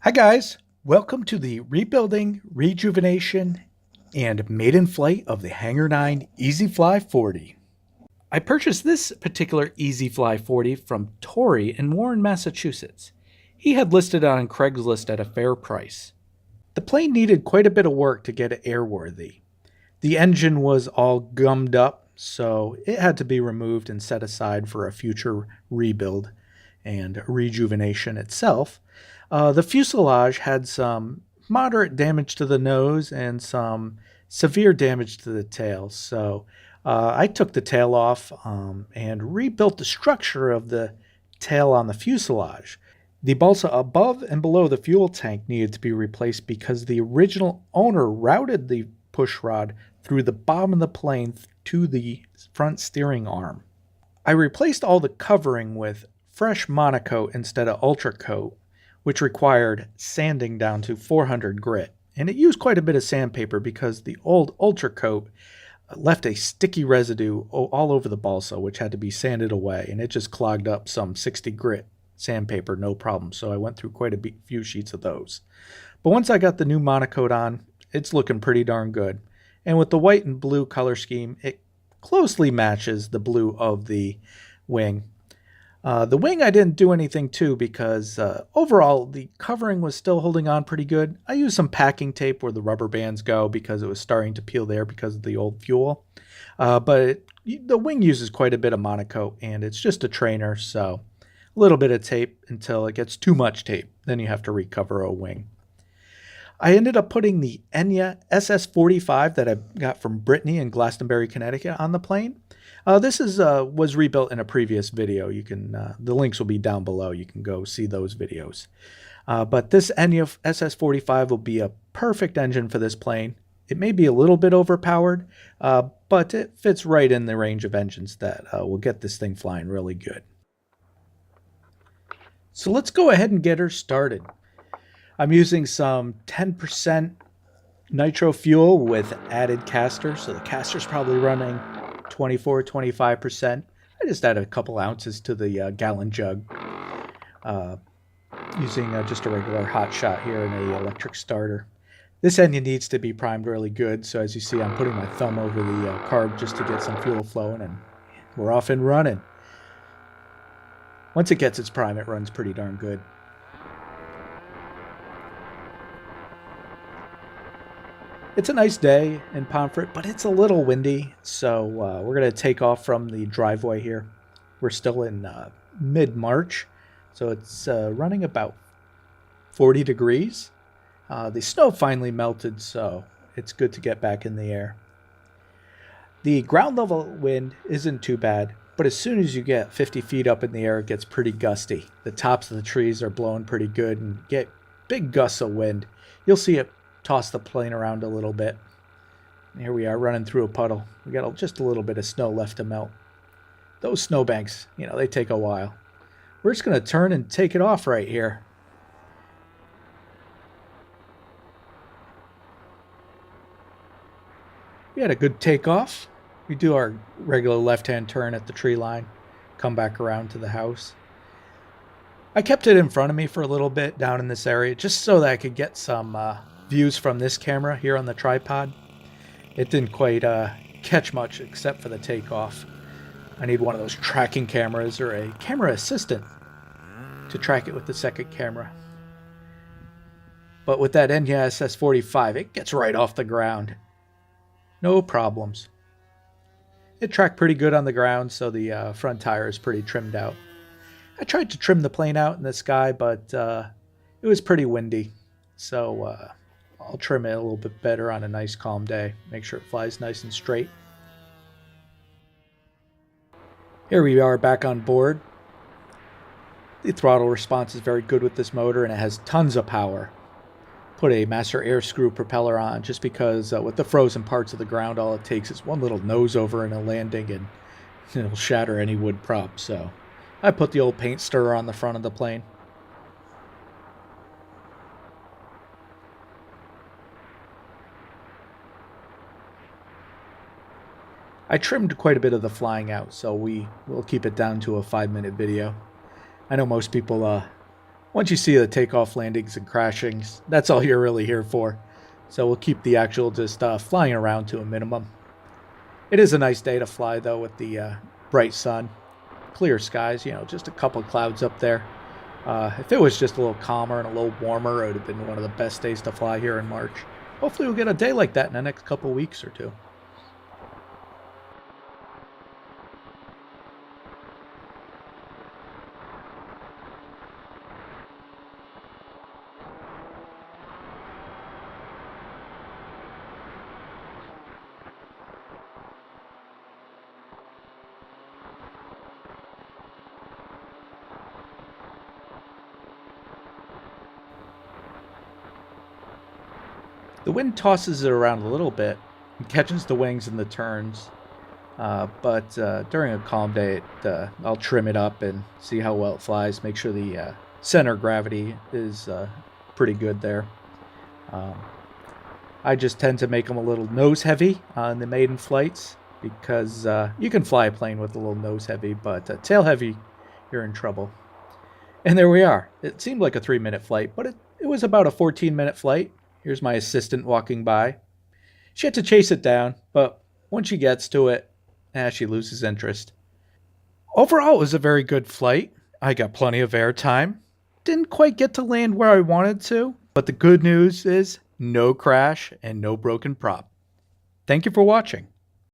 Hi guys, welcome to the rebuilding, rejuvenation, and maiden flight of the Hangar 9 Easy Fly 40. I purchased this particular Easy Fly 40 from Tori in Warren, Massachusetts. He had listed it on Craigslist at a fair price. The plane needed quite a bit of work to get it airworthy. The engine was all gummed up, so it had to be removed and set aside for a future rebuild and rejuvenation itself. The fuselage had some moderate damage to the nose and some severe damage to the tail. So I took the tail off and rebuilt the structure of the tail on the fuselage. The balsa above and below the fuel tank needed to be replaced because the original owner routed the push rod through the bottom of the plane to the front steering arm. I replaced all the covering with fresh monocoat instead of ultra coat, which required sanding down to 400 grit. And it used quite a bit of sandpaper because the old ultra coat left a sticky residue all over the balsa, which had to be sanded away, and it just clogged up some 60 grit sandpaper, no problem. So I went through quite a few sheets of those. But once I got the new monocoat on, it's looking pretty darn good. And with the white and blue color scheme, it closely matches the blue of the wing. The wing I didn't do anything to because overall the covering was still holding on pretty good. I used some packing tape where the rubber bands go because it was starting to peel there because of the old fuel. The wing uses quite a bit of monocoat and it's just a trainer, so a little bit of tape until it gets too much tape. Then you have to recover a wing. I ended up putting the Enya SS45 that I got from Brittany in Glastonbury, Connecticut on the plane. This was rebuilt in a previous video. You can the links will be down below. You can go see those videos. But this Enya SS45 will be a perfect engine for this plane. It may be a little bit overpowered, but it fits right in the range of engines that will get this thing flying really good. So let's go ahead and get her started. I'm using some 10% nitro fuel with added caster, so the caster's probably running 24-25%. I just add a couple ounces to the gallon jug using just a regular hot shot here in a electric starter. This engine needs to be primed really good, so as you see I'm putting my thumb over the carb just to get some fuel flowing, and we're off and running. Once it gets its prime, it runs pretty darn good. It's a nice day in Pomfret, but it's a little windy, so we're going to take off from the driveway here. We're still in mid-March, so it's running about 40 degrees. The snow finally melted, so it's good to get back in the air. The ground level wind isn't too bad, but as soon as you get 50 feet up in the air, it gets pretty gusty. The tops of the trees are blowing pretty good and get big gusts of wind. You'll see it toss the plane around a little bit. Here we are running through a puddle. We got just a little bit of snow left to melt. Those snowbanks, they take a while. We're just going to turn and take it off right here. We had a good takeoff. We do our regular left-hand turn at the tree line, come back around to the house. I kept it in front of me for a little bit down in this area just so that I could get some views from this camera here on the tripod. It didn't quite catch much except for the takeoff. I need one of those tracking cameras or a camera assistant to track it with the second camera. But with that Enya SS45, it gets right off the ground. No problems. It tracked pretty good on the ground, so the front tire is pretty trimmed out. I tried to trim the plane out in the sky, but it was pretty windy. So I'll trim it a little bit better on a nice calm day. Make sure it flies nice and straight. Here we are back on board. The throttle response is very good with this motor and it has tons of power. Put a master air screw propeller on just because with the frozen parts of the ground, all it takes is one little nose over in a landing and it'll shatter any wood prop. So I put the old paint stirrer on the front of the plane. I trimmed quite a bit of the flying out, so we will keep it down to a 5-minute video. I know most people Once you see the takeoff, landings, and crashings, that's all you're really here for. So we'll keep the actual just flying around to a minimum. It is a nice day to fly, though, with the bright sun, clear skies, just a couple clouds up there. If it was just a little calmer and a little warmer, it would have been one of the best days to fly here in March. Hopefully we'll get a day like that in the next couple weeks or two. The wind tosses it around a little bit and catches the wings in the turns. But during a calm day, I'll trim it up and see how well it flies. Make sure the center of gravity is pretty good there. Um, I just tend to make them a little nose heavy on the maiden flights because you can fly a plane with a little nose heavy, but tail heavy, you're in trouble. And there we are. It seemed like a 3-minute flight, but it was about a 14-minute flight. Here's my assistant walking by. She had to chase it down, but once she gets to it, she loses interest. Overall, it was a very good flight. I got plenty of airtime. Didn't quite get to land where I wanted to, but the good news is no crash and no broken prop. Thank you for watching.